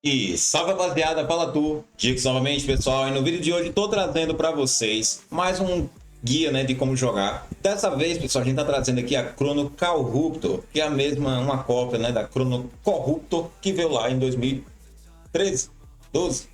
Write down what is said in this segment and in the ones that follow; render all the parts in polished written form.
E salve rapaziada, fala tu, Dix novamente pessoal, e no vídeo de hoje tô trazendo para vocês mais um guia, né, de como jogar. Dessa vez, pessoal, a gente tá trazendo aqui a Chrono Corruptor, que é a mesma, uma cópia, né, da Chrono Corruptor que veio lá em 2013, 12,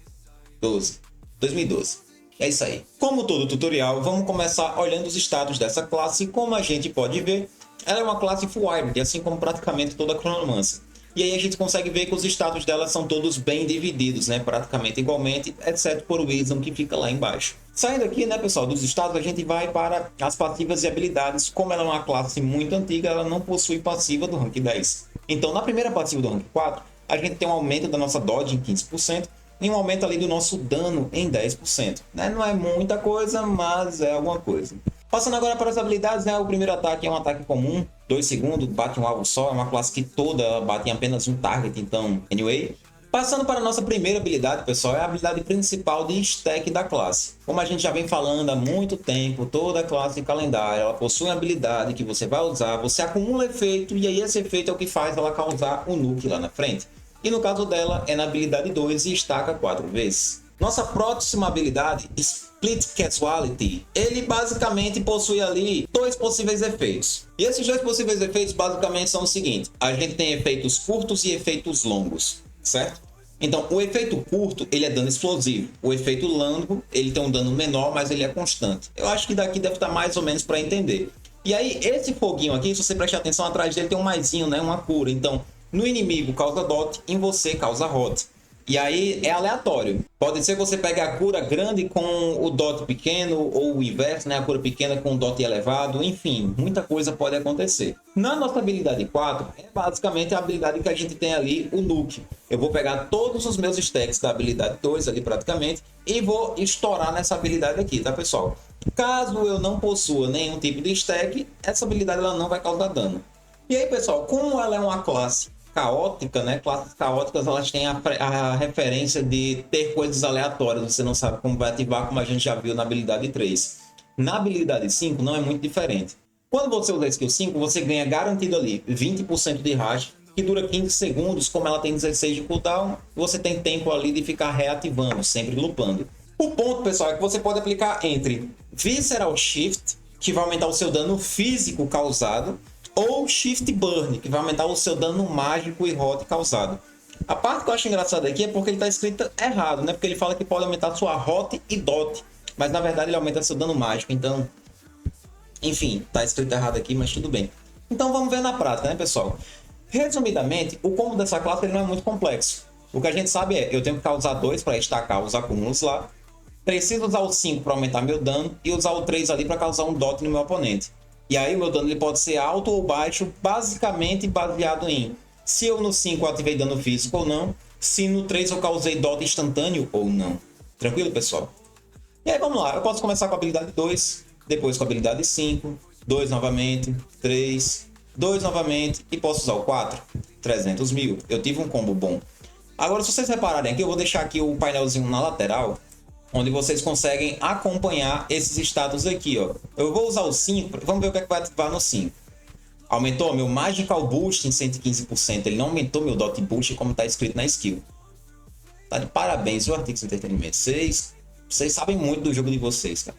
12, 2012. É isso aí. Como todo tutorial, vamos começar olhando os status dessa classe. Como a gente pode ver, ela é uma classe full hybrid, assim como praticamente toda a Chronomancer. E aí a gente consegue ver que os status dela são todos bem divididos, né? Praticamente igualmente, exceto por Wisdom, que fica lá embaixo. Saindo aqui, né, pessoal, dos status, a gente vai para as passivas e habilidades. Como ela é uma classe muito antiga, ela não possui passiva do rank 10. Então, na primeira passiva do rank 4, a gente tem um aumento da nossa dodge em 15%, e um aumento ali do nosso dano em 10%. Né? Não é muita coisa, mas é alguma coisa. Passando agora para as habilidades, né? O primeiro ataque é um ataque comum, 2 segundos, bate um alvo só, é uma classe que toda bate em apenas um target, então, anyway. Passando para a nossa primeira habilidade, pessoal, é a habilidade principal de stack da classe. Como a gente já vem falando há muito tempo, toda classe de calendário, ela possui uma habilidade que você vai usar, você acumula efeito, e aí esse efeito é o que faz ela causar o nuke lá na frente. E no caso dela, é na habilidade 2 e estaca 4 vezes. Nossa próxima habilidade, Split Casualty, ele basicamente possui ali dois possíveis efeitos. E esses dois possíveis efeitos basicamente são o seguinte: a gente tem efeitos curtos e efeitos longos, certo? Então, o efeito curto, ele é dano explosivo. O efeito longo, ele tem um dano menor, mas ele é constante. Eu acho que daqui deve estar mais ou menos para entender. E aí, esse foguinho aqui, se você prestar atenção, atrás dele tem um maisinho, né? Uma cura. Então, no inimigo causa dot, em você causa hot. E aí é aleatório. Pode ser que você pegue a cura grande com o dot pequeno, ou o inverso, né? A cura pequena com o dot elevado. Enfim, muita coisa pode acontecer. Na nossa habilidade 4, é basicamente a habilidade que a gente tem ali, o nuke. Eu vou pegar todos os meus stacks da habilidade 2 ali praticamente e vou estourar nessa habilidade aqui, tá, pessoal? Caso eu não possua nenhum tipo de stack, essa habilidade ela não vai causar dano. E aí, pessoal, como ela é uma classe caótica, né? Classes caóticas, elas têm a referência de ter coisas aleatórias. Você não sabe como vai ativar, como a gente já viu na habilidade 3. Na habilidade 5 não é muito diferente. Quando você usa a skill 5, você ganha garantido ali 20% de rage, que dura 15 segundos. Como ela tem 16 de cooldown, você tem tempo ali de ficar reativando, sempre lupando. O ponto, pessoal, é que você pode aplicar entre Visceral Shift, que vai aumentar o seu dano físico causado, ou Shift Burn, que vai aumentar o seu dano mágico e hot causado. A parte que eu acho engraçada aqui é porque ele está escrito errado, né? Porque ele fala que pode aumentar sua hot e dot, mas na verdade ele aumenta seu dano mágico. Então, enfim, está escrito errado aqui, mas tudo bem. Então vamos ver na prática, né, pessoal? Resumidamente, o combo dessa classe ele não é muito complexo. O que a gente sabe é, eu tenho que causar 2 para estacar os acúmulos lá, preciso usar o 5 para aumentar meu dano e usar o 3 ali para causar um dot no meu oponente. E aí o meu dano ele pode ser alto ou baixo, basicamente baseado em se eu no 5 ativei dano físico ou não, se no 3 eu causei dot instantâneo ou não. Tranquilo, pessoal? E aí vamos lá, eu posso começar com a habilidade 2, depois com a habilidade 5, 2 novamente, 3, 2 novamente e posso usar o 4, 300 mil. Eu tive um combo bom. Agora, se vocês repararem aqui, eu vou deixar aqui o painelzinho na lateral, onde vocês conseguem acompanhar esses status aqui, ó. Eu vou usar o 5, vamos ver o que é que vai ativar no 5. Aumentou meu Magical Boost em 115%, ele não aumentou meu Dot Boost como está escrito na skill. Tá de parabéns, o Artix Entertainment. Vocês sabem muito do jogo de vocês, cara.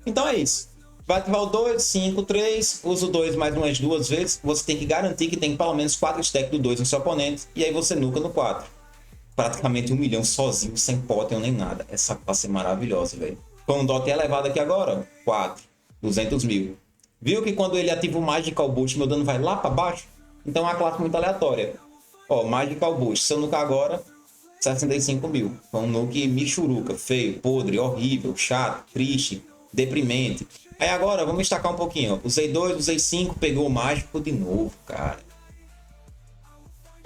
Então é isso. Vai ativar o 2, 5, 3, usa o 2 mais umas duas vezes. Você tem que garantir que tem pelo menos 4 stacks do 2 no seu oponente, e aí você nuca no 4. Praticamente 1 milhão sozinho, sem potem nem nada. Essa classe é maravilhosa, velho. Com um dot elevado aqui agora, 4, 200 mil. Viu que quando ele ativa o Magical Boost, meu dano vai lá para baixo? Então é uma classe muito aleatória. Ó, Magical Boost. Se eu nucar agora, 65 mil. Foi um nuke michuruca, feio, podre, horrível, chato, triste, deprimente. Aí agora, vamos destacar um pouquinho. Ó. Usei 2, usei 5, pegou o mágico de novo, cara.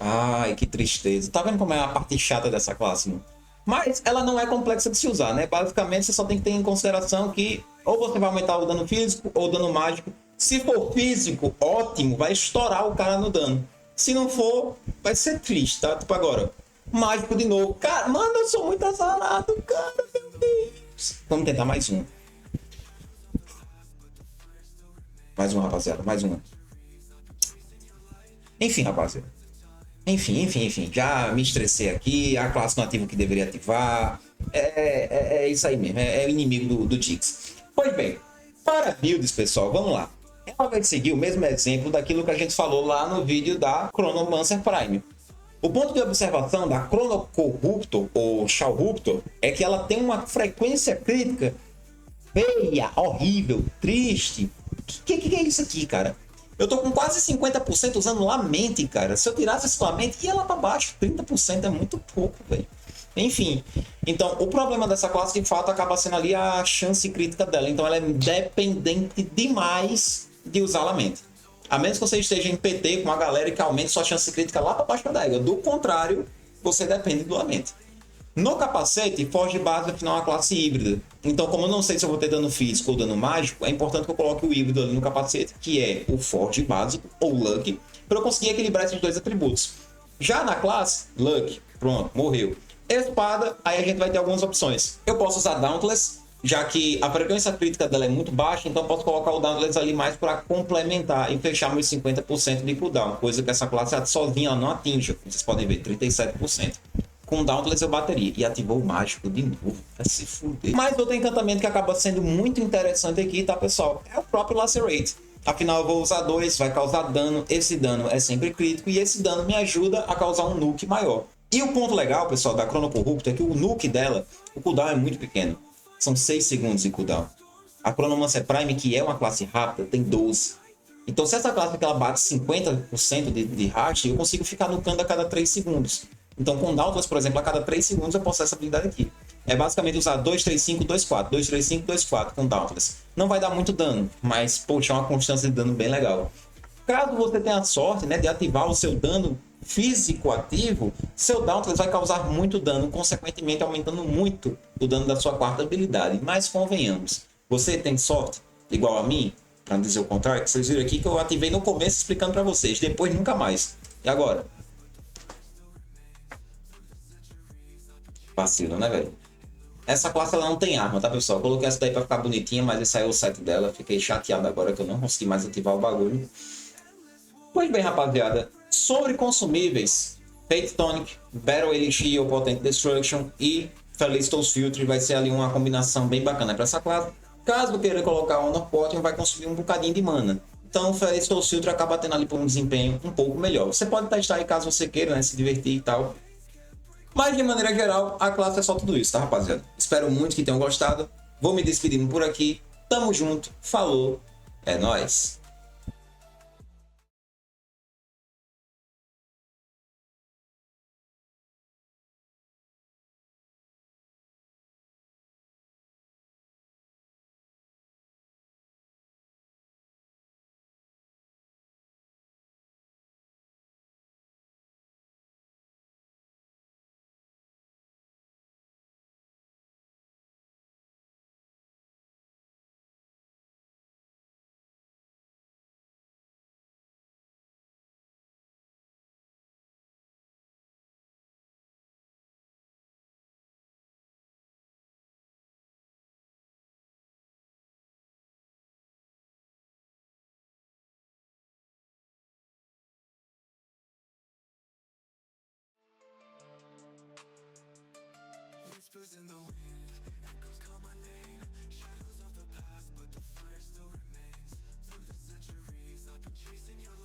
Ai, que tristeza. Tá vendo como é a parte chata dessa classe, mano? Mas ela não é complexa de se usar, né? Basicamente, você só tem que ter em consideração que ou você vai aumentar o dano físico ou o dano mágico. Se for físico, ótimo, vai estourar o cara no dano. Se não for, vai ser triste, tá? Tipo agora, mágico de novo. Cara, mano, eu sou muito azarado, cara, meu Deus. Vamos tentar mais um. Mais um, rapaziada, mais um. Enfim, rapaziada. Enfim, já me estressei aqui, a classe não ativa o que deveria ativar. É isso aí mesmo, é o inimigo do Jix. Pois bem, para builds, pessoal, vamos lá. Ela vai seguir o mesmo exemplo daquilo que a gente falou lá no vídeo da Chronomancer Prime. O ponto de observação da Chrono Corruptor ou Shawruptor é que ela tem uma frequência crítica feia, horrível, triste. Que é isso aqui, cara? Eu tô com quase 50% usando Lamente, cara. Se eu tirasse esse Lamente, ia lá pra baixo. 30% é muito pouco, velho. Enfim, então o problema dessa classe de fato acaba sendo ali a chance crítica dela. Então ela é dependente demais de usar Lamente. A menos que você esteja em PT com uma galera que aumente sua chance crítica lá para baixo da égua. Do contrário, você depende do Lamente. No capacete, Forge Base afinal é uma classe híbrida. Então, como eu não sei se eu vou ter dano físico ou dano mágico, é importante que eu coloque o híbrido ali no capacete, que é o Forge básico ou Luck, para eu conseguir equilibrar esses dois atributos. Já na classe, Luck, pronto, morreu. Espada, aí a gente vai ter algumas opções. Eu posso usar Dauntless, já que a frequência crítica dela é muito baixa, então eu posso colocar o Dauntless ali mais para complementar e fechar meus 50% de cooldown, coisa que essa classe sozinha não atinge. Vocês podem ver, 37%. Com Dauntless eu bateria. E ativou o mágico de novo. Vai se fuder. Mas outro encantamento que acaba sendo muito interessante aqui, tá, pessoal? É o próprio Lacerate. Afinal, eu vou usar dois, vai causar dano. Esse dano é sempre crítico e esse dano me ajuda a causar um nuke maior. E o ponto legal, pessoal, da Chrono Corruptor é que o nuke dela, o cooldown é muito pequeno. São 6 segundos de cooldown. A Chronomancer Prime, que é uma classe rápida, tem 12. Então, se essa classe aqui ela bate 50% de haste, eu consigo ficar nukando a cada 3 segundos. Então, com Dauntless, por exemplo, a cada 3 segundos eu posso essa habilidade aqui. É basicamente usar 2, 3, 5, 2, 4. 2, 3, 5, 2, 4 com Dauntless. Não vai dar muito dano, mas, poxa, é uma constância de dano bem legal. Caso você tenha a sorte, né, de ativar o seu dano físico ativo, seu Dauntless vai causar muito dano, consequentemente aumentando muito o dano da sua quarta habilidade. Mas convenhamos, você tem sorte, igual a mim, para não dizer o contrário, que vocês viram aqui que eu ativei no começo explicando para vocês, depois nunca mais. E agora? Vacilo, né, velho? Essa classe ela não tem arma, tá, pessoal? Eu coloquei essa daí pra ficar bonitinha, mas esse aí é o set dela. Fiquei chateado agora que eu não consegui mais ativar o bagulho. Pois bem, rapaziada. Sobre consumíveis, Fate Tonic, Battle Elixir ou Potent Destruction e Felicitos Filter vai ser ali uma combinação bem bacana para essa classe. Caso queira colocar Honor Potion, vai consumir um bocadinho de mana. Então o Felicitos Filter acaba tendo ali por um desempenho um pouco melhor. Você pode testar aí caso você queira, né, se divertir e tal. Mas de maneira geral, a classe é só tudo isso, tá, rapaziada? Espero muito que tenham gostado. Vou me despedindo por aqui. Tamo junto. Falou. É nóis. Whispers in the wind, echoes call my name. Shadows of the past, but the fire still remains. Through the centuries, I've been chasing your